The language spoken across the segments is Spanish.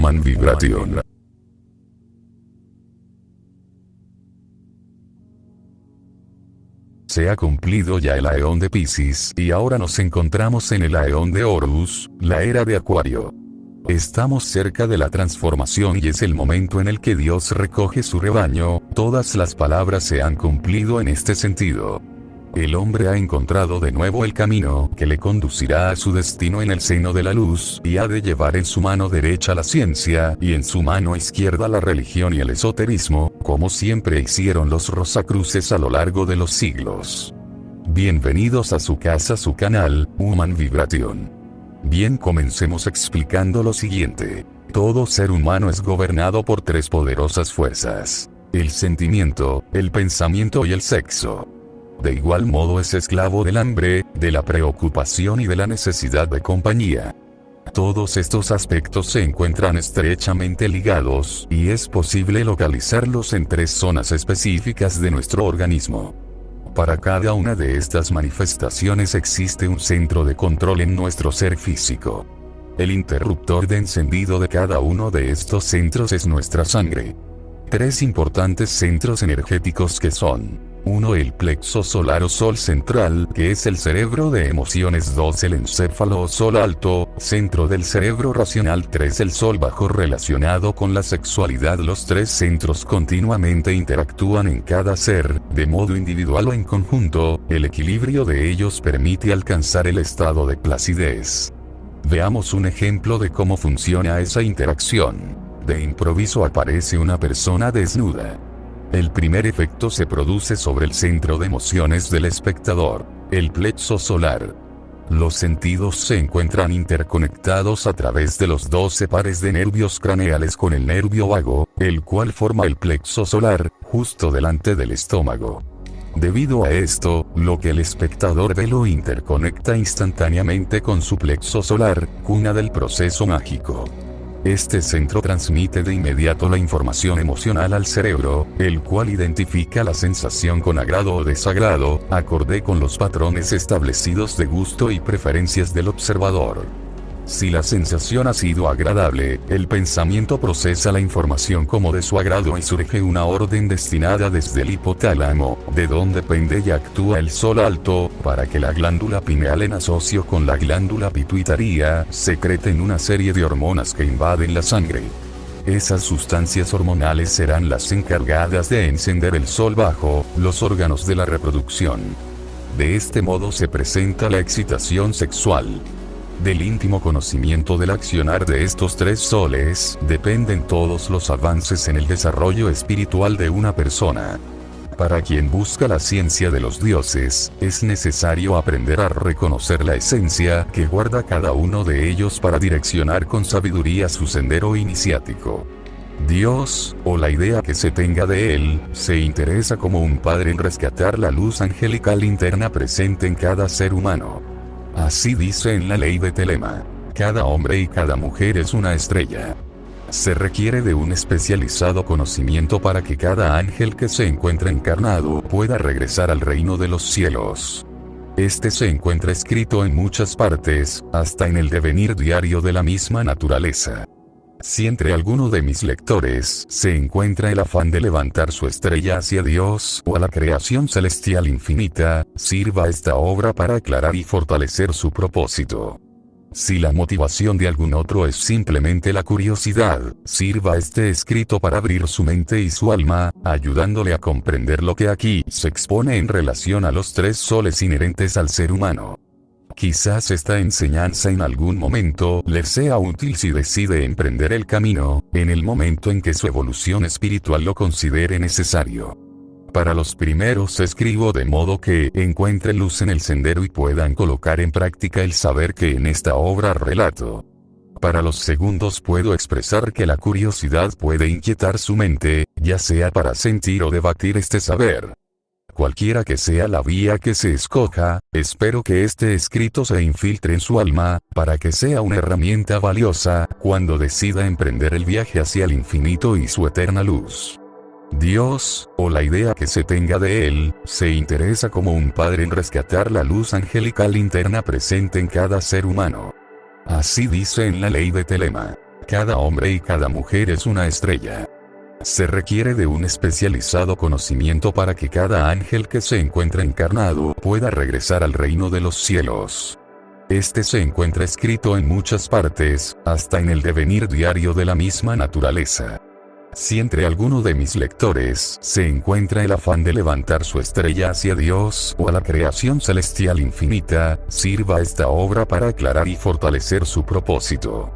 Human Vibration. Se ha cumplido ya el Aeón de Piscis y ahora nos encontramos en el Aeón de Horus, la era de Acuario. Estamos cerca de la transformación y es el momento en el que Dios recoge su rebaño. Todas las palabras se han cumplido en este sentido. El hombre ha encontrado de nuevo el camino que le conducirá a su destino en el seno de la luz, y ha de llevar en su mano derecha la ciencia, y en su mano izquierda la religión y el esoterismo, como siempre hicieron los Rosacruces a lo largo de los siglos. Bienvenidos a su casa, su canal, Human Vibration. Bien, comencemos explicando lo siguiente. Todo ser humano es gobernado por tres poderosas fuerzas: el sentimiento, el pensamiento y el sexo. De igual modo es esclavo del hambre, de la preocupación y de la necesidad de compañía. Todos estos aspectos se encuentran estrechamente ligados, y es posible localizarlos en tres zonas específicas de nuestro organismo. Para cada una de estas manifestaciones existe un centro de control en nuestro ser físico. El interruptor de encendido de cada uno de estos centros es nuestra sangre. Tres importantes centros energéticos que son: 1. El plexo solar o sol central, que es el cerebro de emociones. 2. El encéfalo o sol alto, centro del cerebro racional. 3. El sol bajo relacionado con la sexualidad. Los tres centros continuamente interactúan en cada ser, de modo individual o en conjunto. El equilibrio de ellos permite alcanzar el estado de placidez. Veamos un ejemplo de cómo funciona esa interacción. De improviso aparece una persona desnuda. El primer efecto se produce sobre el centro de emociones del espectador, el plexo solar. Los sentidos se encuentran interconectados a través de los 12 pares de nervios craneales con el nervio vago, el cual forma el plexo solar, justo delante del estómago. Debido a esto, lo que el espectador ve lo interconecta instantáneamente con su plexo solar, cuna del proceso mágico. Este centro transmite de inmediato la información emocional al cerebro, el cual identifica la sensación con agrado o desagrado, acorde con los patrones establecidos de gusto y preferencias del observador. Si la sensación ha sido agradable, el pensamiento procesa la información como de su agrado y surge una orden destinada desde el hipotálamo, de donde pende y actúa el sol alto, para que la glándula pineal en asocio con la glándula pituitaria, secreten una serie de hormonas que invaden la sangre. Esas sustancias hormonales serán las encargadas de encender el sol bajo, los órganos de la reproducción. De este modo se presenta la excitación sexual. Del íntimo conocimiento del accionar de estos tres soles, dependen todos los avances en el desarrollo espiritual de una persona. Para quien busca la ciencia de los dioses, es necesario aprender a reconocer la esencia que guarda cada uno de ellos para direccionar con sabiduría su sendero iniciático. Dios, o la idea que se tenga de él, se interesa como un padre en rescatar la luz angelical interna presente en cada ser humano. Así dice en la ley de Telema: cada hombre y cada mujer es una estrella. Se requiere de un especializado conocimiento para que cada ángel que se encuentra encarnado pueda regresar al reino de los cielos. Este se encuentra escrito en muchas partes, hasta en el devenir diario de la misma naturaleza. Si entre alguno de mis lectores se encuentra el afán de levantar su estrella hacia Dios o a la creación celestial infinita, sirva esta obra para aclarar y fortalecer su propósito. Si la motivación de algún otro es simplemente la curiosidad, sirva este escrito para abrir su mente y su alma, ayudándole a comprender lo que aquí se expone en relación a los tres soles inherentes al ser humano. Quizás esta enseñanza en algún momento le sea útil si decide emprender el camino, en el momento en que su evolución espiritual lo considere necesario. Para los primeros escribo de modo que encuentre luz en el sendero y puedan colocar en práctica el saber que en esta obra relato. Para los segundos puedo expresar que la curiosidad puede inquietar su mente, ya sea para sentir o debatir este saber. Cualquiera que sea la vía que se escoja, espero que este escrito se infiltre en su alma, para que sea una herramienta valiosa, cuando decida emprender el viaje hacia el infinito y su eterna luz. Dios, o la idea que se tenga de él, se interesa como un padre en rescatar la luz angelical interna presente en cada ser humano. Así dice en la ley de Telema: Cada hombre y cada mujer es una estrella. Se requiere de un especializado conocimiento para que cada ángel que se encuentra encarnado pueda regresar al reino de los cielos. Este se encuentra escrito en muchas partes, hasta en el devenir diario de la misma naturaleza. Si entre alguno de mis lectores se encuentra el afán de levantar su estrella hacia Dios o a la creación celestial infinita, sirva esta obra para aclarar y fortalecer su propósito.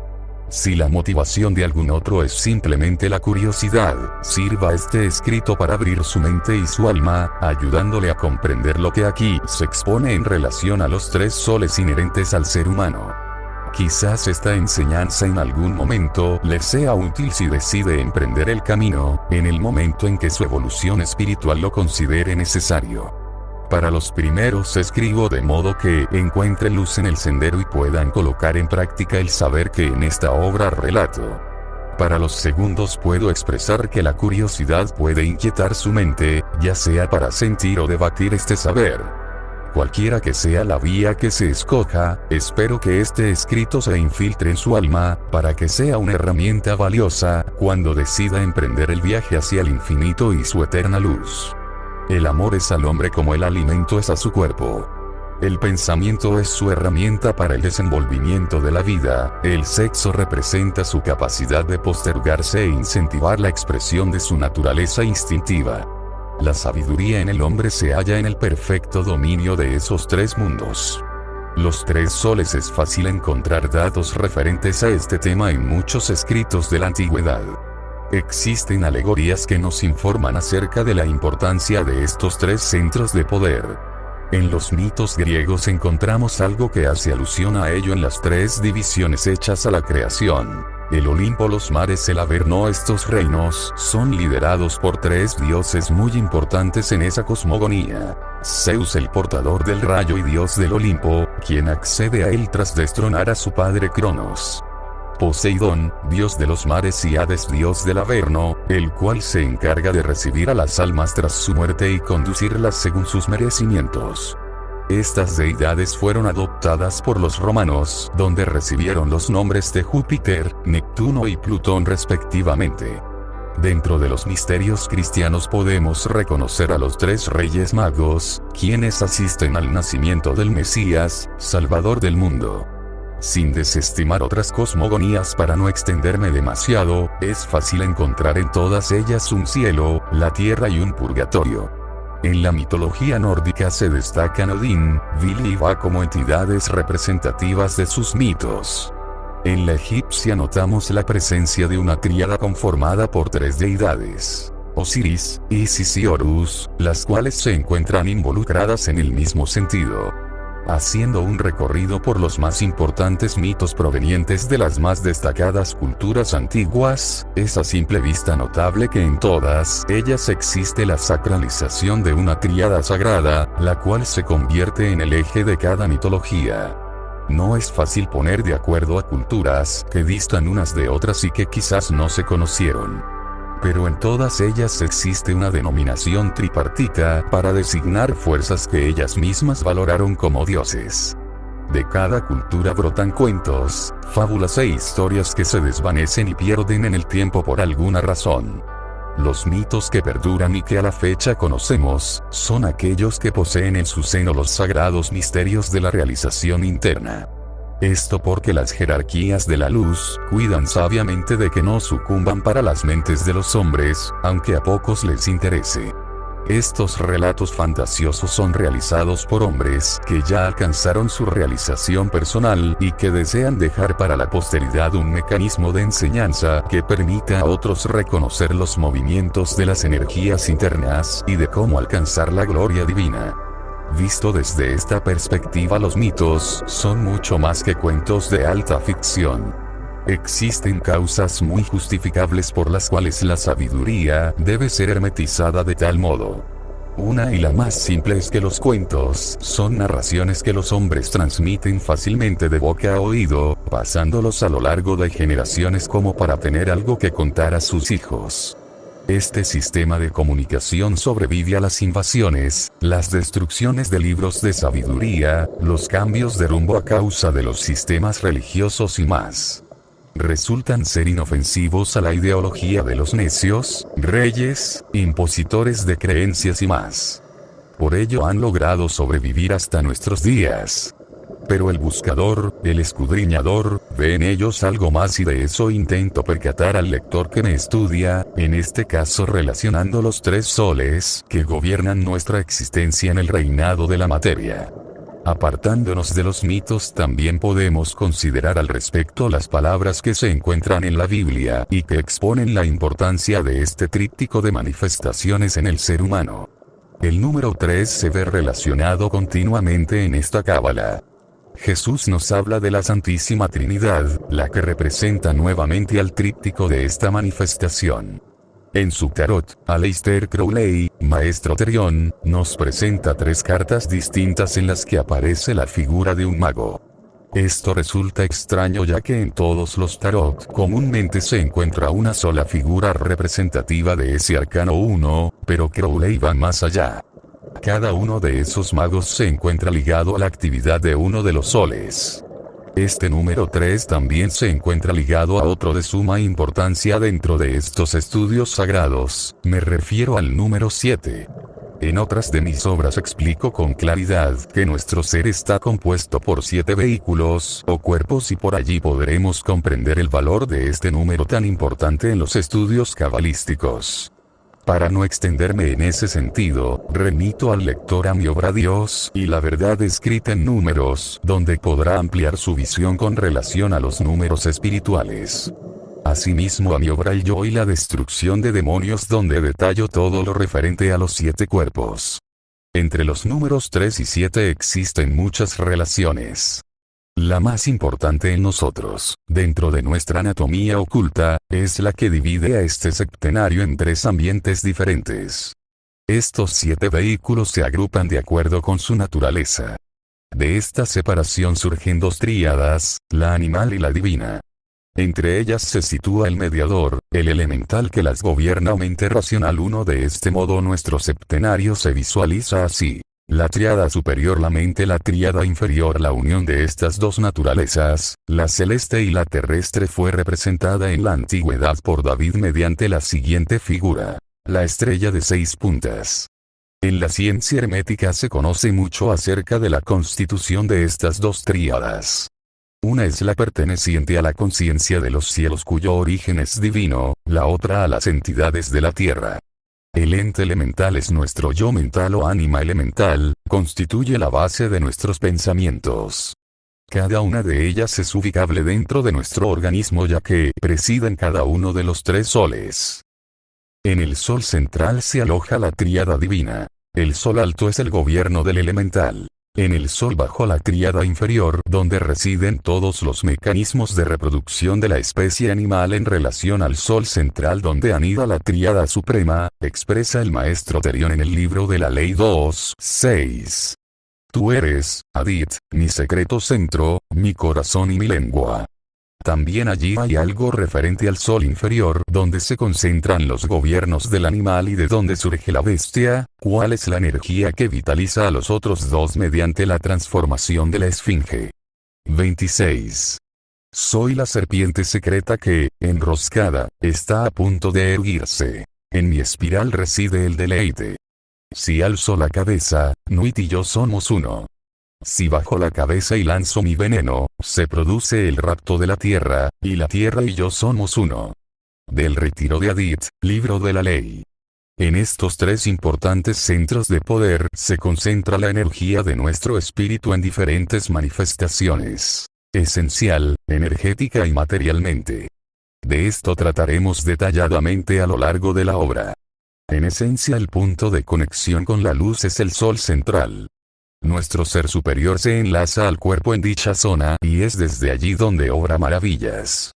Si la motivación de algún otro es simplemente la curiosidad, sirva este escrito para abrir su mente y su alma, ayudándole a comprender lo que aquí se expone en relación a los tres soles inherentes al ser humano. Quizás esta enseñanza en algún momento le sea útil si decide emprender el camino, en el momento en que su evolución espiritual lo considere necesario. Para los primeros escribo de modo que encuentren luz en el sendero y puedan colocar en práctica el saber que en esta obra relato. Para los segundos puedo expresar que la curiosidad puede inquietar su mente, ya sea para sentir o debatir este saber. Cualquiera que sea la vía que se escoja, espero que este escrito se infiltre en su alma, para que sea una herramienta valiosa, cuando decida emprender el viaje hacia el infinito y su eterna luz. El amor es al hombre como el alimento es a su cuerpo. El pensamiento es su herramienta para el desenvolvimiento de la vida, el sexo representa su capacidad de postergarse e incentivar la expresión de su naturaleza instintiva. La sabiduría en el hombre se halla en el perfecto dominio de esos tres mundos. Los tres soles es fácil encontrar datos referentes a este tema en muchos escritos de la antigüedad. Existen alegorías que nos informan acerca de la importancia de estos tres centros de poder. En los mitos griegos encontramos algo que hace alusión a ello en las tres divisiones hechas a la creación. El Olimpo, los mares, el Averno. Estos reinos son liderados por tres dioses muy importantes en esa cosmogonía. Zeus, el portador del rayo y dios del Olimpo, quien accede a él tras destronar a su padre Cronos. Poseidón, dios de los mares, y Hades, dios del Averno, el cual se encarga de recibir a las almas tras su muerte y conducirlas según sus merecimientos. Estas deidades fueron adoptadas por los romanos, donde recibieron los nombres de Júpiter, Neptuno y Plutón respectivamente. Dentro de los misterios cristianos podemos reconocer a los tres reyes magos, quienes asisten al nacimiento del Mesías, Salvador del mundo. Sin desestimar otras cosmogonías para no extenderme demasiado, es fácil encontrar en todas ellas un cielo, la tierra y un purgatorio. En la mitología nórdica se destacan Odín, Bil y Va como entidades representativas de sus mitos. En la egipcia notamos la presencia de una tríada conformada por tres deidades: Osiris, Isis y Horus, las cuales se encuentran involucradas en el mismo sentido. Haciendo un recorrido por los más importantes mitos provenientes de las más destacadas culturas antiguas, es a simple vista notable que en todas ellas existe la sacralización de una tríada sagrada, la cual se convierte en el eje de cada mitología. No es fácil poner de acuerdo a culturas que distan unas de otras y que quizás no se conocieron. Pero en todas ellas existe una denominación tripartita para designar fuerzas que ellas mismas valoraron como dioses. De cada cultura brotan cuentos, fábulas e historias que se desvanecen y pierden en el tiempo por alguna razón. Los mitos que perduran y que a la fecha conocemos, son aquellos que poseen en su seno los sagrados misterios de la realización interna. Esto porque las jerarquías de la luz cuidan sabiamente de que no sucumban para las mentes de los hombres, aunque a pocos les interese. Estos relatos fantasiosos son realizados por hombres que ya alcanzaron su realización personal y que desean dejar para la posteridad un mecanismo de enseñanza que permita a otros reconocer los movimientos de las energías internas y de cómo alcanzar la gloria divina. Visto desde esta perspectiva, los mitos son mucho más que cuentos de alta ficción. Existen causas muy justificables por las cuales la sabiduría debe ser hermetizada de tal modo. Una y la más simple es que los cuentos son narraciones que los hombres transmiten fácilmente de boca a oído, pasándolos a lo largo de generaciones como para tener algo que contar a sus hijos. Este sistema de comunicación sobrevive a las invasiones, las destrucciones de libros de sabiduría, los cambios de rumbo a causa de los sistemas religiosos y más. resultan ser inofensivos a la ideología de los necios, reyes, impositores de creencias y más. Por ello han logrado sobrevivir hasta nuestros días. Pero el buscador, el escudriñador, ve en ellos algo más y de eso intento percatar al lector que me estudia, en este caso relacionando los tres soles que gobiernan nuestra existencia en el reinado de la materia. Apartándonos de los mitos también podemos considerar al respecto las palabras que se encuentran en la Biblia y que exponen la importancia de este tríptico de manifestaciones en el ser humano. El número 3 se ve relacionado continuamente en esta cábala. Jesús nos habla de la Santísima Trinidad, la que representa nuevamente al tríptico de esta manifestación. En su tarot, Aleister Crowley, Maestro Terión, nos presenta tres cartas distintas en las que aparece la figura de un mago. Esto resulta extraño ya que en todos los tarot comúnmente se encuentra una sola figura representativa de ese arcano 1, pero Crowley va más allá. Cada uno de esos magos se encuentra ligado a la actividad de uno de los soles. Este número 3 también se encuentra ligado a otro de suma importancia dentro de estos estudios sagrados, me refiero al número 7. En otras de mis obras explico con claridad que nuestro ser está compuesto por 7 vehículos o cuerpos y por allí podremos comprender el valor de este número tan importante en los estudios cabalísticos. Para no extenderme en ese sentido, remito al lector a mi obra Dios y la verdad escrita en números, donde podrá ampliar su visión con relación a los números espirituales. Asimismo a mi obra El Yo y la destrucción de demonios, donde detallo todo lo referente a los 7 cuerpos. Entre los números 3 y 7 existen muchas relaciones. La más importante en nosotros, dentro de nuestra anatomía oculta, es la que divide a este septenario en 3 ambientes diferentes. Estos 7 vehículos se agrupan de acuerdo con su naturaleza. De esta separación surgen 2 tríadas, la animal y la divina. Entre ellas se sitúa el mediador, el elemental que las gobierna o mente racional. De este modo nuestro septenario se visualiza así. La tríada superior la mente, la tríada inferior la unión de estas dos naturalezas, la celeste y la terrestre, fue representada en la antigüedad por David mediante la siguiente figura: la estrella de 6 puntas. En la ciencia hermética se conoce mucho acerca de la constitución de estas dos tríadas. Una es la perteneciente a la conciencia de los cielos cuyo origen es divino, la otra a las entidades de la tierra. El ente elemental es nuestro yo mental o ánima elemental, constituye la base de nuestros pensamientos. Cada una de ellas es ubicable dentro de nuestro organismo ya que presiden cada uno de los 3 soles. En el sol central se aloja la tríada divina. El sol alto es el gobierno del elemental. En el sol bajo la tríada inferior, donde residen todos los mecanismos de reproducción de la especie animal. En relación al sol central donde anida la tríada suprema, expresa el maestro Terión en el libro de la Ley 2:6. Tú eres, Adit, mi secreto centro, mi corazón y mi lengua. También allí hay algo referente al sol inferior, donde se concentran los gobiernos del animal y de donde surge la bestia, cuál es la energía que vitaliza a los otros dos mediante la transformación de la esfinge. 26. Soy la serpiente secreta que, enroscada, está a punto de erguirse. En mi espiral reside el deleite. Si alzo la cabeza, Nuit y yo somos uno. Si bajo la cabeza y lanzo mi veneno, se produce el rapto de la tierra, y la tierra y yo somos uno. Del retiro de Adit, libro de la ley. En estos 3 importantes centros de poder se concentra la energía de nuestro espíritu en diferentes manifestaciones. Esencial, energética y materialmente. De esto trataremos detalladamente a lo largo de la obra. En esencia, el punto de conexión con la luz es el sol central. Nuestro ser superior se enlaza al cuerpo en dicha zona y es desde allí donde obra maravillas.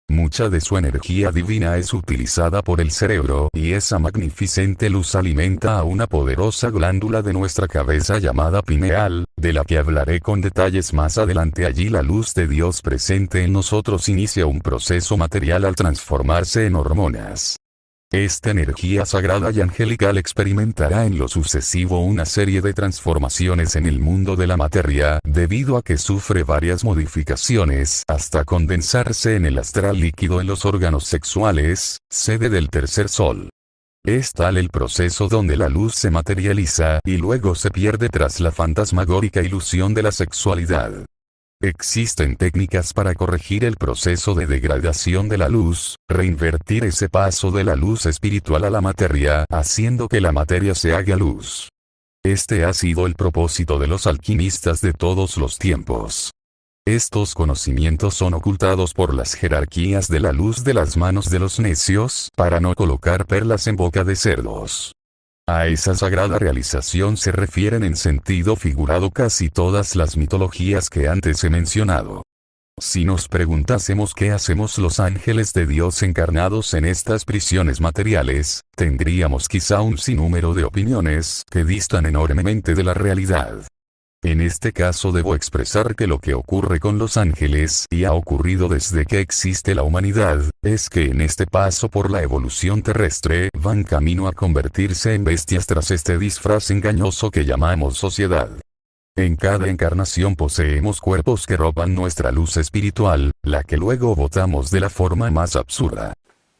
Mucha de su energía divina es utilizada por el cerebro y esa magnificente luz alimenta a una poderosa glándula de nuestra cabeza llamada pineal, de la que hablaré con detalles más adelante. Allí la luz de Dios presente en nosotros inicia un proceso material al transformarse en hormonas. Esta energía sagrada y angelical experimentará en lo sucesivo una serie de transformaciones en el mundo de la materia, debido a que sufre varias modificaciones hasta condensarse en el astral líquido en los órganos sexuales, sede del tercer sol. Es tal el proceso donde la luz se materializa y luego se pierde tras la fantasmagórica ilusión de la sexualidad. Existen técnicas para corregir el proceso de degradación de la luz, reinvertir ese paso de la luz espiritual a la materia, haciendo que la materia se haga luz. Este ha sido el propósito de los alquimistas de todos los tiempos. Estos conocimientos son ocultados por las jerarquías de la luz de las manos de los necios, para no colocar perlas en boca de cerdos. A esa sagrada realización se refieren en sentido figurado casi todas las mitologías que antes he mencionado. Si nos preguntásemos qué hacemos los ángeles de Dios encarnados en estas prisiones materiales, tendríamos quizá un sinnúmero de opiniones que distan enormemente de la realidad. En este caso debo expresar que lo que ocurre con los ángeles, y ha ocurrido desde que existe la humanidad, es que en este paso por la evolución terrestre, van camino a convertirse en bestias tras este disfraz engañoso que llamamos sociedad. En cada encarnación poseemos cuerpos que roban nuestra luz espiritual, la que luego botamos de la forma más absurda.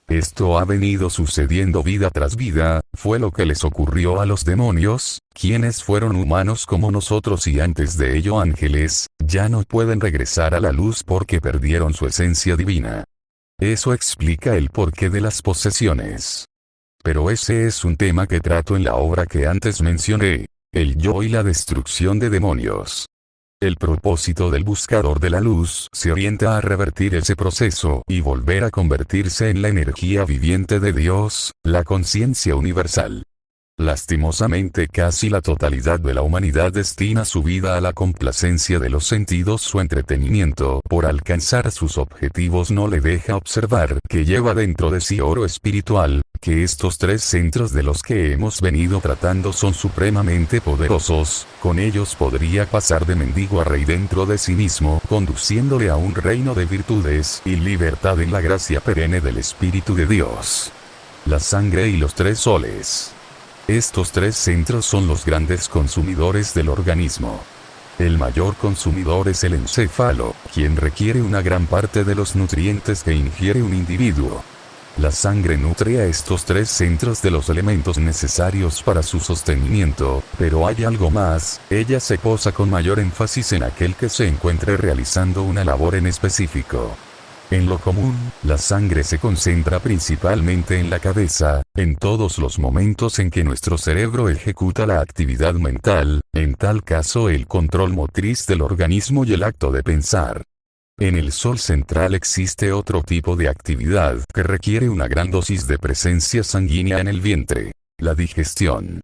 Esto ha venido sucediendo vida tras vida, fue lo que les ocurrió a los demonios, quienes fueron humanos como nosotros y antes de ello ángeles, ya no pueden regresar a la luz porque perdieron su esencia divina. Eso explica el porqué de las posesiones. Pero ese es un tema que trato en la obra que antes mencioné, el yo y la destrucción de demonios. El propósito del buscador de la luz se orienta a revertir ese proceso y volver a convertirse en la energía viviente de Dios, la conciencia universal. Lastimosamente casi la totalidad de la humanidad destina su vida a la complacencia de los sentidos. Su entretenimiento por alcanzar sus objetivos no le deja observar que lleva dentro de sí oro espiritual, que estos tres centros de los que hemos venido tratando son supremamente poderosos, con ellos podría pasar de mendigo a rey dentro de sí mismo, conduciéndole a un reino de virtudes y libertad en la gracia perenne del Espíritu de Dios. La sangre y los tres soles. Estos tres centros son los grandes consumidores del organismo. El mayor consumidor es el encéfalo, quien requiere una gran parte de los nutrientes que ingiere un individuo. La sangre nutre a estos tres centros de los elementos necesarios para su sostenimiento, pero hay algo más, ella se posa con mayor énfasis en aquel que se encuentre realizando una labor en específico. En lo común, la sangre se concentra principalmente en la cabeza, en todos los momentos en que nuestro cerebro ejecuta la actividad mental, en tal caso el control motriz del organismo y el acto de pensar. En el sol central existe otro tipo de actividad que requiere una gran dosis de presencia sanguínea en el vientre, la digestión.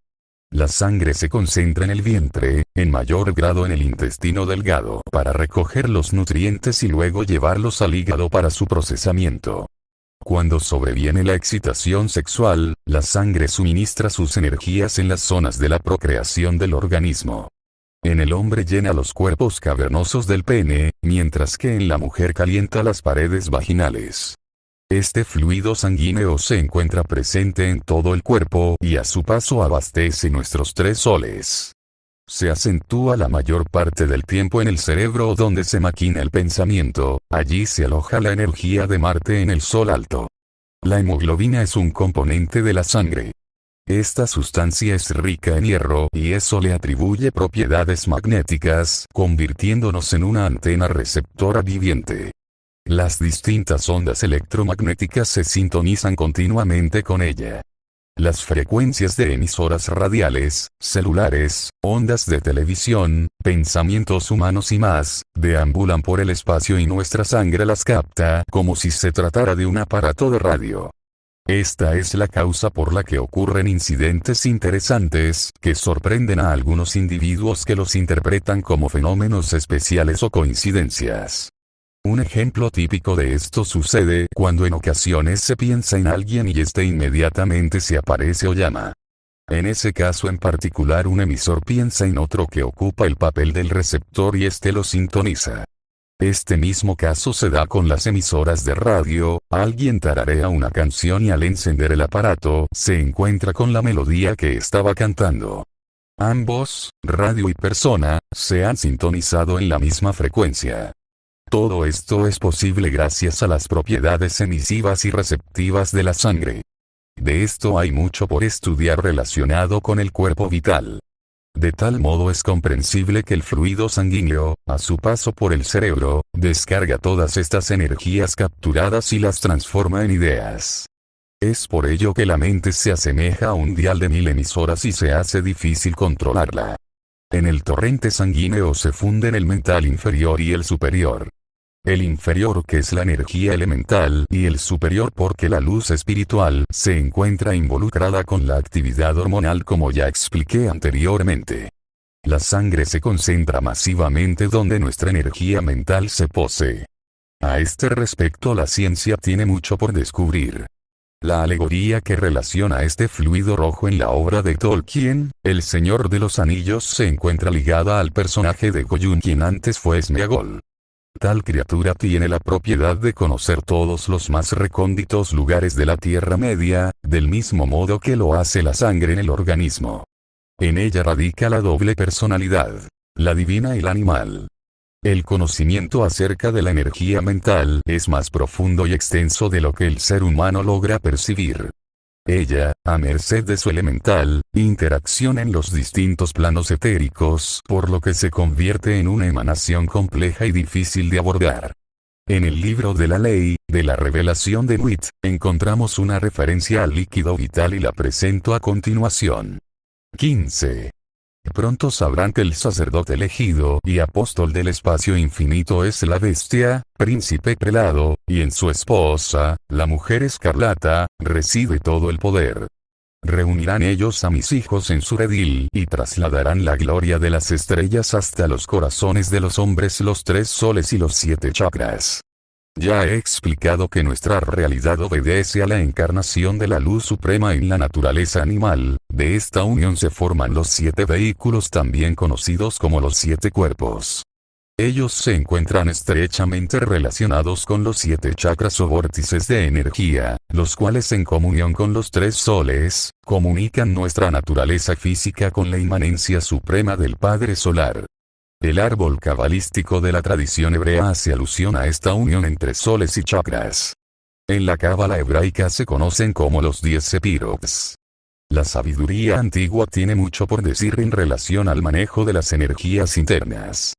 La sangre se concentra en el vientre, en mayor grado en el intestino delgado, para recoger los nutrientes y luego llevarlos al hígado para su procesamiento. Cuando sobreviene la excitación sexual, la sangre suministra sus energías en las zonas de la procreación del organismo. En el hombre llena los cuerpos cavernosos del pene, mientras que en la mujer calienta las paredes vaginales. Este fluido sanguíneo se encuentra presente en todo el cuerpo y a su paso abastece nuestros tres soles. Se acentúa la mayor parte del tiempo en el cerebro donde se maquina el pensamiento, allí se aloja la energía de Marte en el sol alto. La hemoglobina es un componente de la sangre. Esta sustancia es rica en hierro y eso le atribuye propiedades magnéticas, convirtiéndonos en una antena receptora viviente. Las distintas ondas electromagnéticas se sintonizan continuamente con ella. Las frecuencias de emisoras radiales, celulares, ondas de televisión, pensamientos humanos y más, deambulan por el espacio y nuestra sangre las capta como si se tratara de un aparato de radio. Esta es la causa por la que ocurren incidentes interesantes, que sorprenden a algunos individuos que los interpretan como fenómenos especiales o coincidencias. Un ejemplo típico de esto sucede cuando en ocasiones se piensa en alguien y este inmediatamente se aparece o llama. En ese caso en particular un emisor piensa en otro que ocupa el papel del receptor y este lo sintoniza. Este mismo caso se da con las emisoras de radio, alguien tararea una canción y al encender el aparato se encuentra con la melodía que estaba cantando. Ambos, radio y persona, se han sintonizado en la misma frecuencia. Todo esto es posible gracias a las propiedades emisivas y receptivas de la sangre. De esto hay mucho por estudiar relacionado con el cuerpo vital. De tal modo es comprensible que el fluido sanguíneo, a su paso por el cerebro, descarga todas estas energías capturadas y las transforma en ideas. Es por ello que la mente se asemeja a un dial de 1000 emisoras y se hace difícil controlarla. En el torrente sanguíneo se funden el mental inferior y el superior. El inferior, que es la energía elemental, y el superior porque la luz espiritual se encuentra involucrada con la actividad hormonal, como ya expliqué anteriormente. La sangre se concentra masivamente donde nuestra energía mental se posee. A este respecto la ciencia tiene mucho por descubrir. La alegoría que relaciona este fluido rojo en la obra de Tolkien, El Señor de los Anillos, se encuentra ligada al personaje de Gollum, quien antes fue Smeagol. Tal criatura tiene la propiedad de conocer todos los más recónditos lugares de la Tierra Media, del mismo modo que lo hace la sangre en el organismo. En ella radica la doble personalidad, la divina y la animal. El conocimiento acerca de la energía mental es más profundo y extenso de lo que el ser humano logra percibir. Ella, a merced de su elemental interacción en los distintos planos etéricos, por lo que se convierte en una emanación compleja y difícil de abordar. En el libro de la ley, de la revelación de Witt, encontramos una referencia al líquido vital y la presento a continuación. 15. Pronto sabrán que el sacerdote elegido y apóstol del espacio infinito es la bestia, príncipe prelado, y en su esposa, la mujer escarlata, reside todo el poder. Reunirán ellos a mis hijos en su redil y trasladarán la gloria de las estrellas hasta los corazones de los hombres, los 3 soles y los 7 chakras. Ya he explicado que nuestra realidad obedece a la encarnación de la luz suprema en la naturaleza animal. De esta unión se forman los 7 vehículos, también conocidos como los 7 cuerpos. Ellos se encuentran estrechamente relacionados con los 7 chakras o vórtices de energía, los cuales en comunión con los 3 soles, comunican nuestra naturaleza física con la inmanencia suprema del Padre Solar. El árbol cabalístico de la tradición hebrea hace alusión a esta unión entre soles y chakras. En la cábala hebraica se conocen como los 10 sepirots. La sabiduría antigua tiene mucho por decir en relación al manejo de las energías internas.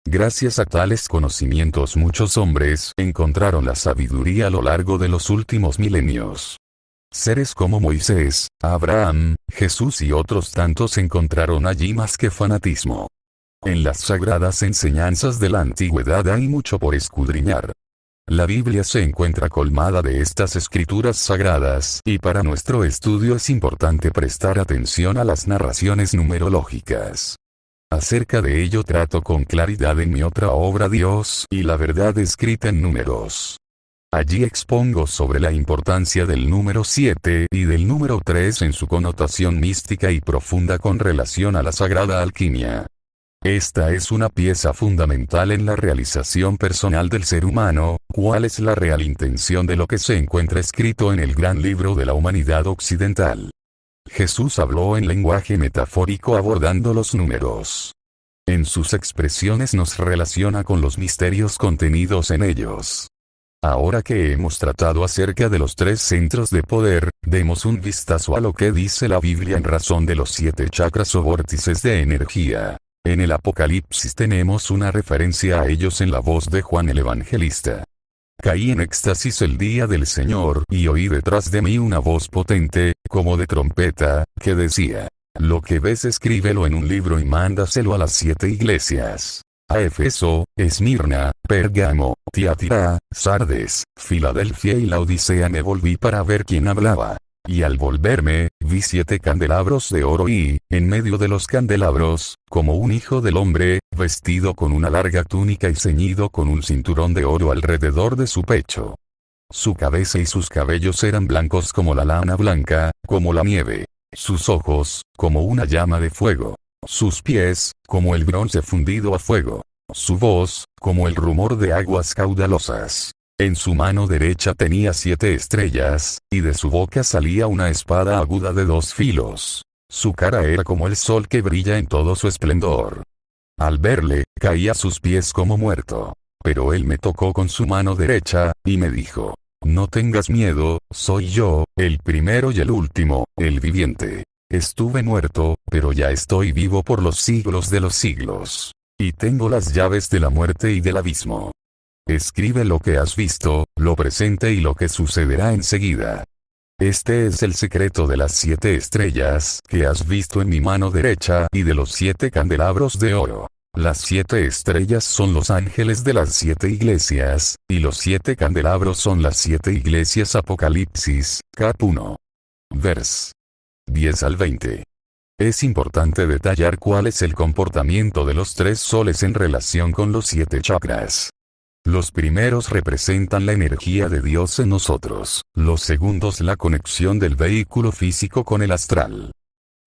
Gracias a tales conocimientos muchos hombres encontraron la sabiduría a lo largo de los últimos milenios. Seres como Moisés, Abraham, Jesús y otros tantos encontraron allí más que fanatismo. En las sagradas enseñanzas de la antigüedad hay mucho por escudriñar. La Biblia se encuentra colmada de estas escrituras sagradas, y para nuestro estudio es importante prestar atención a las narraciones numerológicas. Acerca de ello trato con claridad en mi otra obra Dios y la verdad escrita en números. Allí expongo sobre la importancia del número 7 y del número 3 en su connotación mística y profunda con relación a la sagrada alquimia. Esta es una pieza fundamental en la realización personal del ser humano. ¿Cuál es la real intención de lo que se encuentra escrito en el gran libro de la humanidad occidental? Jesús habló en lenguaje metafórico abordando los números. En sus expresiones nos relaciona con los misterios contenidos en ellos. Ahora que hemos tratado acerca de los 3 centros de poder, demos un vistazo a lo que dice la Biblia en razón de los 7 chakras o vórtices de energía. En el Apocalipsis tenemos una referencia a ellos en la voz de Juan el Evangelista. Caí en éxtasis el día del Señor y oí detrás de mí una voz potente, como de trompeta, que decía: lo que ves escríbelo en un libro y mándaselo a las 7 iglesias. A Éfeso, Esmirna, Pérgamo, Tiatira, Sardes, Filadelfia y Laodicea. Me volví para ver quién hablaba. Y al volverme, vi 7 candelabros de oro y, en medio de los candelabros, como un hijo del hombre, vestido con una larga túnica y ceñido con un cinturón de oro alrededor de su pecho. Su cabeza y sus cabellos eran blancos como la lana blanca, como la nieve. Sus ojos, como una llama de fuego. Sus pies, como el bronce fundido a fuego. Su voz, como el rumor de aguas caudalosas. En su mano derecha tenía 7 estrellas, y de su boca salía una espada aguda de 2 filos. Su cara era como el sol que brilla en todo su esplendor. Al verle, caí a sus pies como muerto. Pero él me tocó con su mano derecha, y me dijo: no tengas miedo, soy yo, el primero y el último, el viviente. Estuve muerto, pero ya estoy vivo por los siglos de los siglos. Y tengo las llaves de la muerte y del abismo. Escribe lo que has visto, lo presente y lo que sucederá enseguida. Este es el secreto de las 7 estrellas que has visto en mi mano derecha y de los 7 candelabros de oro. Las 7 estrellas son los ángeles de las 7 iglesias, y los 7 candelabros son las 7 iglesias. Apocalipsis, cap 1. Vers. 10 al 20. Es importante detallar cuál es el comportamiento de los 3 soles en relación con los 7 chakras. Los primeros representan la energía de Dios en nosotros, los segundos la conexión del vehículo físico con el astral.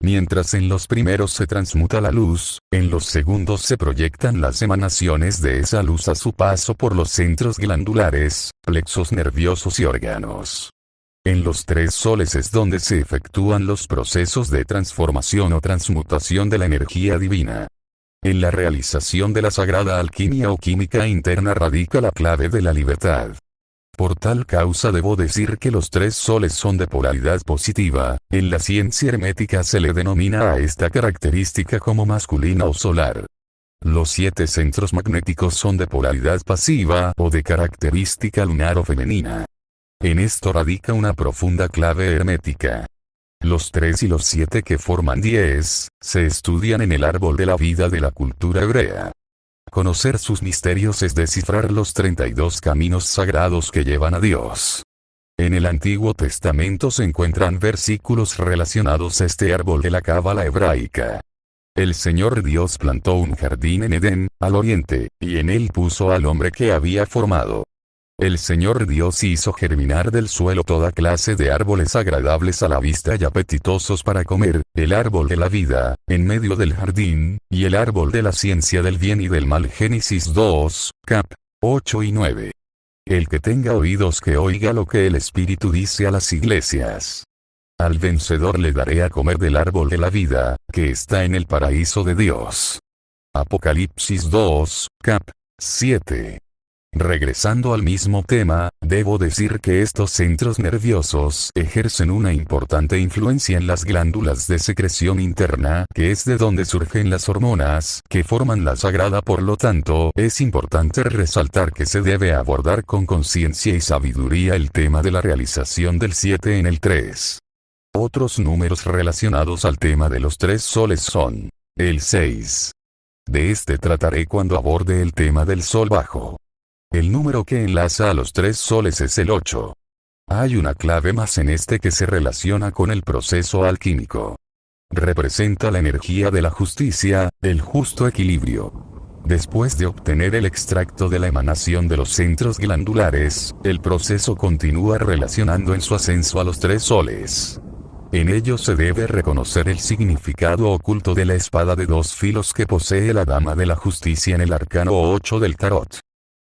Mientras en los primeros se transmuta la luz, en los segundos se proyectan las emanaciones de esa luz a su paso por los centros glandulares, plexos nerviosos y órganos. En los 3 soles es donde se efectúan los procesos de transformación o transmutación de la energía divina. En la realización de la sagrada alquimia o química interna radica la clave de la libertad. Por tal causa debo decir que los 3 soles son de polaridad positiva. En la ciencia hermética se le denomina a esta característica como masculina o solar. Los 7 centros magnéticos son de polaridad pasiva o de característica lunar o femenina. En esto radica una profunda clave hermética. Los 3 y los 7 que forman 10, se estudian en el árbol de la vida de la cultura hebrea. Conocer sus misterios es descifrar los 32 caminos sagrados que llevan a Dios. En el Antiguo Testamento se encuentran versículos relacionados a este árbol de la cábala hebraica. El Señor Dios plantó un jardín en Edén, al oriente, y en él puso al hombre que había formado. El Señor Dios hizo germinar del suelo toda clase de árboles agradables a la vista y apetitosos para comer, el árbol de la vida, en medio del jardín, y el árbol de la ciencia del bien y del mal. Génesis 2, cap. 8 y 9. El que tenga oídos que oiga lo que el Espíritu dice a las iglesias. Al vencedor le daré a comer del árbol de la vida, que está en el paraíso de Dios. Apocalipsis 2, cap. 7. Regresando al mismo tema, debo decir que estos centros nerviosos ejercen una importante influencia en las glándulas de secreción interna, que es de donde surgen las hormonas que forman la sagrada. Por lo tanto, es importante resaltar que se debe abordar con conciencia y sabiduría el tema de la realización del 7 en el 3. Otros números relacionados al tema de los 3 soles son el 6. De este trataré cuando aborde el tema del sol bajo. El número que enlaza a los 3 soles es el 8. Hay una clave más en este que se relaciona con el proceso alquímico. Representa la energía de la justicia, el justo equilibrio. Después de obtener el extracto de la emanación de los centros glandulares, el proceso continúa relacionando en su ascenso a los 3 soles. En ello se debe reconocer el significado oculto de la espada de 2 filos que posee la Dama de la Justicia en el arcano 8 del tarot.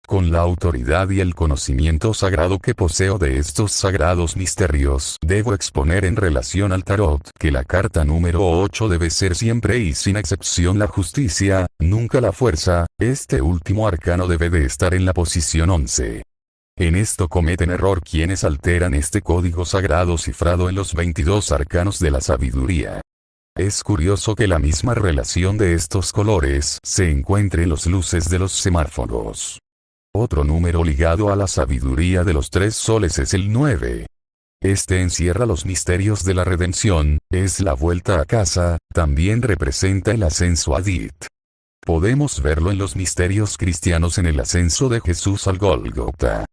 Con la autoridad y el conocimiento sagrado que poseo de estos sagrados misterios, debo exponer en relación al tarot que la carta número 8 debe ser siempre y sin excepción la justicia, nunca la fuerza. Este último arcano debe de estar en la posición 11. En esto cometen error quienes alteran este código sagrado cifrado en los 22 arcanos de la sabiduría. Es curioso que la misma relación de estos colores se encuentre en las luces de los semáforos. Otro número ligado a la sabiduría de los 3 soles es el 9. Este encierra los misterios de la redención, es la vuelta a casa, también representa el ascenso a Dit. Podemos verlo en los misterios cristianos en el ascenso de Jesús al Gólgota.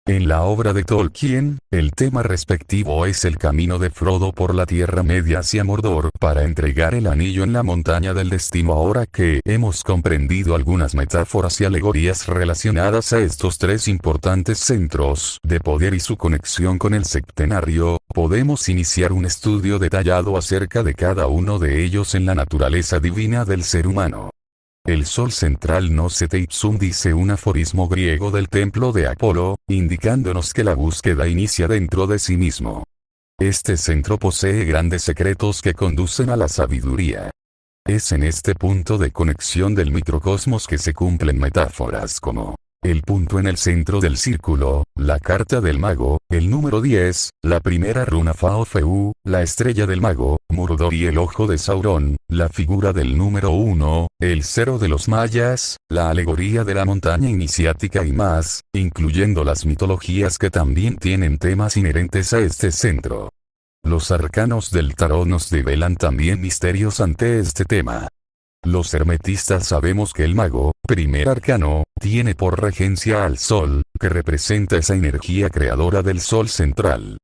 En la obra de Tolkien, el tema respectivo es el camino de Frodo por la Tierra Media hacia Mordor para entregar el anillo en la montaña del destino. Ahora que hemos comprendido algunas metáforas y alegorías relacionadas a estos 3 importantes centros de poder y su conexión con el septenario, podemos iniciar un estudio detallado acerca de cada uno de ellos en la naturaleza divina del ser humano. El sol central Nocete Ipsum dice un aforismo griego del templo de Apolo, indicándonos que la búsqueda inicia dentro de sí mismo. Este centro posee grandes secretos que conducen a la sabiduría. Es en este punto de conexión del microcosmos que se cumplen metáforas como el punto en el centro del círculo, la carta del mago, el número 10, la primera runa Fao-Feu, la estrella del mago, Mordor y el ojo de Saurón, la figura del número 1, el cero de los mayas, la alegoría de la montaña iniciática y más, incluyendo las mitologías que también tienen temas inherentes a este centro. Los arcanos del tarot nos develan también misterios ante este tema. Los hermetistas sabemos que el mago, primer arcano, tiene por regencia al sol, que representa esa energía creadora del sol central.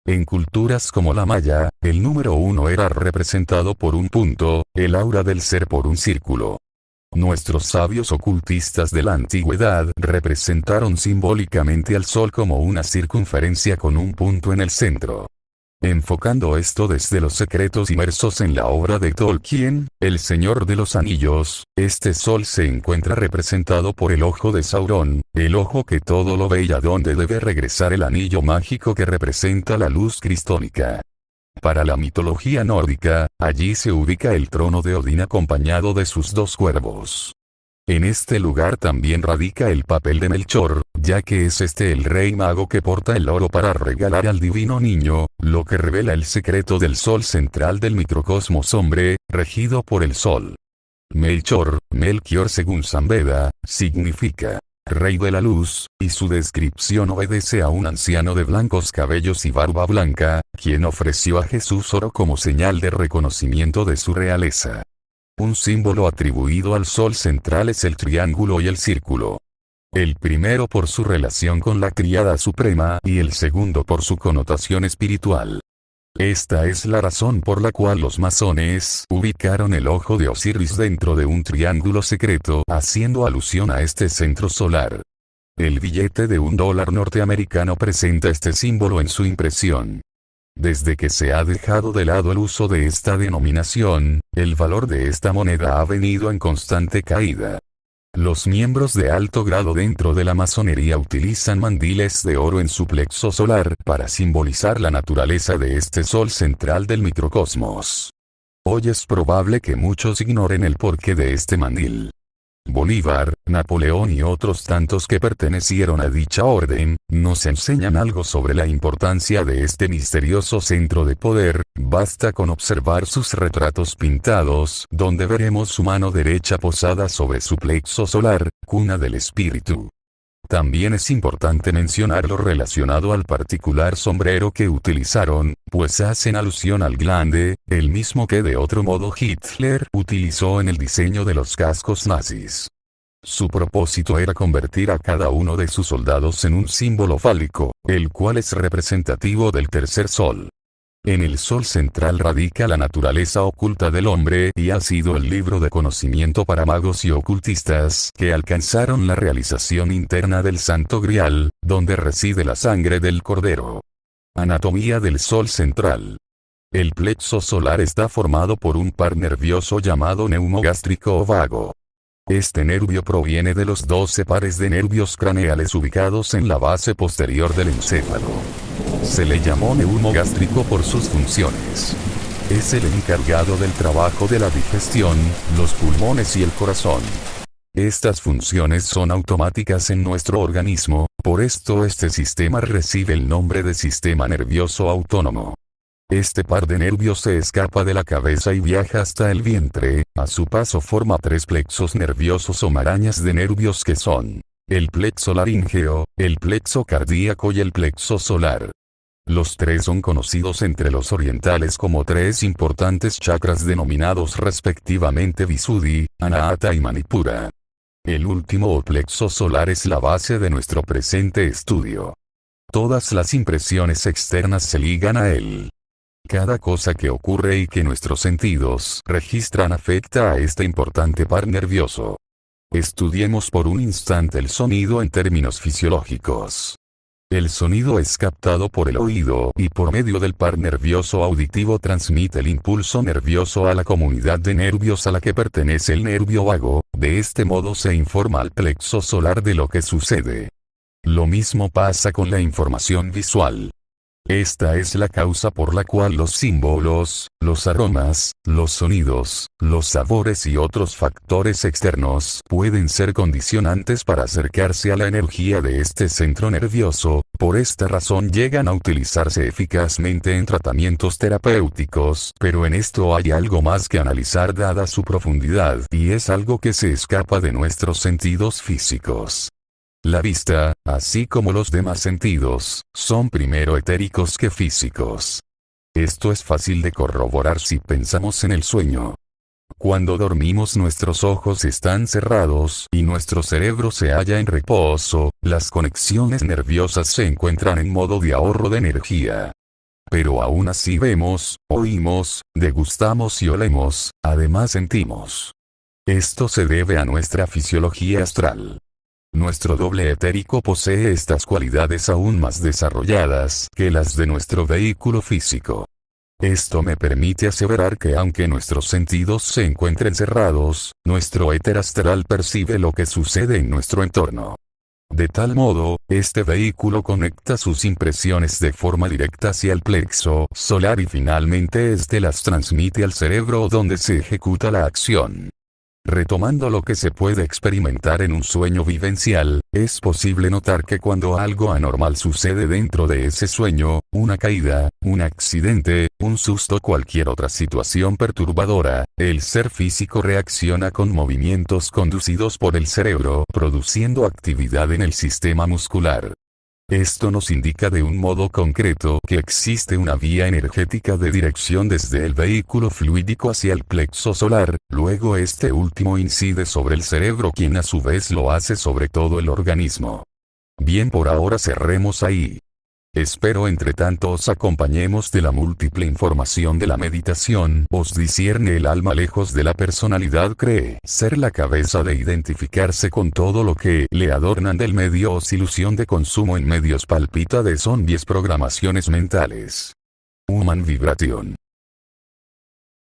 En culturas como la maya, el número 1 era representado por un punto, el aura del ser por un círculo. Nuestros sabios ocultistas de la antigüedad representaron simbólicamente al sol como una circunferencia con un punto en el centro. Enfocando esto desde los secretos inmersos en la obra de Tolkien, El Señor de los Anillos, este sol se encuentra representado por el ojo de Saurón, el ojo que todo lo ve y a donde debe regresar el anillo mágico que representa la luz cristónica. Para la mitología nórdica, allí se ubica el trono de Odín acompañado de sus dos cuervos. En este lugar también radica el papel de Melchor, ya que es este el rey mago que porta el oro para regalar al divino niño, lo que revela el secreto del sol central del microcosmos hombre, regido por el sol. Melchor, Melchior según San Beda, significa rey de la luz, y su descripción obedece a un anciano de blancos cabellos y barba blanca, quien ofreció a Jesús oro como señal de reconocimiento de su realeza. Un símbolo atribuido al sol central es el triángulo y el círculo. El primero por su relación con la Tríada Suprema y el segundo por su connotación espiritual. Esta es la razón por la cual los masones ubicaron el ojo de Osiris dentro de un triángulo secreto, haciendo alusión a este centro solar. El billete de $1 norteamericano presenta este símbolo en su impresión. Desde que se ha dejado de lado el uso de esta denominación, el valor de esta moneda ha venido en constante caída. Los miembros de alto grado dentro de la masonería utilizan mandiles de oro en su plexo solar para simbolizar la naturaleza de este sol central del microcosmos. Hoy es probable que muchos ignoren el porqué de este mandil. Bolívar, Napoleón y otros tantos que pertenecieron a dicha orden, nos enseñan algo sobre la importancia de este misterioso centro de poder, basta con observar sus retratos pintados, donde veremos su mano derecha posada sobre su plexo solar, cuna del espíritu. También es importante mencionar lo relacionado al particular sombrero que utilizaron, pues hacen alusión al glande, el mismo que de otro modo Hitler utilizó en el diseño de los cascos nazis. Su propósito era convertir a cada uno de sus soldados en un símbolo fálico, el cual es representativo del tercer sol. En el sol central radica la naturaleza oculta del hombre y ha sido el libro de conocimiento para magos y ocultistas que alcanzaron la realización interna del Santo Grial, donde reside la sangre del Cordero. Anatomía del sol central. El plexo solar está formado por un par nervioso llamado neumogástrico o vago. Este nervio proviene de los 12 pares de nervios craneales ubicados en la base posterior del encéfalo. Se le llamó neumogástrico por sus funciones. Es el encargado del trabajo de la digestión, los pulmones y el corazón. Estas funciones son automáticas en nuestro organismo, por esto este sistema recibe el nombre de sistema nervioso autónomo. Este par de nervios se escapa de la cabeza y viaja hasta el vientre, a su paso forma 3 plexos nerviosos o marañas de nervios que son el plexo laríngeo, el plexo cardíaco y el plexo solar. Los 3 son conocidos entre los orientales como 3 importantes chakras denominados respectivamente Visuddhi, Anahata y Manipura. El último o plexo solar es la base de nuestro presente estudio. Todas las impresiones externas se ligan a él. Cada cosa que ocurre y que nuestros sentidos registran afecta a este importante par nervioso. Estudiemos por un instante el sonido en términos fisiológicos. El sonido es captado por el oído y por medio del par nervioso auditivo transmite el impulso nervioso a la comunidad de nervios a la que pertenece el nervio vago, de este modo se informa al plexo solar de lo que sucede. Lo mismo pasa con la información visual. Esta es la causa por la cual los símbolos, los aromas, los sonidos, los sabores y otros factores externos pueden ser condicionantes para acercarse a la energía de este centro nervioso. Por esta razón llegan a utilizarse eficazmente en tratamientos terapéuticos, pero en esto hay algo más que analizar dada su profundidad, y es algo que se escapa de nuestros sentidos físicos. La vista, así como los demás sentidos, son primero etéricos que físicos. Esto es fácil de corroborar si pensamos en el sueño. Cuando dormimos nuestros ojos están cerrados y nuestro cerebro se halla en reposo, las conexiones nerviosas se encuentran en modo de ahorro de energía. Pero aún así vemos, oímos, degustamos y olemos, además sentimos. Esto se debe a nuestra fisiología astral. Nuestro doble etérico posee estas cualidades aún más desarrolladas que las de nuestro vehículo físico. Esto me permite aseverar que aunque nuestros sentidos se encuentren cerrados, nuestro éter astral percibe lo que sucede en nuestro entorno. De tal modo, este vehículo conecta sus impresiones de forma directa hacia el plexo solar y finalmente éste las transmite al cerebro donde se ejecuta la acción. Retomando lo que se puede experimentar en un sueño vivencial, es posible notar que cuando algo anormal sucede dentro de ese sueño, una caída, un accidente, un susto o cualquier otra situación perturbadora, el ser físico reacciona con movimientos conducidos por el cerebro, produciendo actividad en el sistema muscular. Esto nos indica de un modo concreto que existe una vía energética de dirección desde el vehículo fluídico hacia el plexo solar, luego este último incide sobre el cerebro quien a su vez lo hace sobre todo el organismo. Bien, por ahora cerremos ahí. Espero entre tanto os acompañemos de la múltiple información de la meditación, os discierne el alma lejos de la personalidad cree ser la cabeza de identificarse con todo lo que le adornan del medio os ilusión de consumo en medios palpita de zombies programaciones mentales. Human Vibration.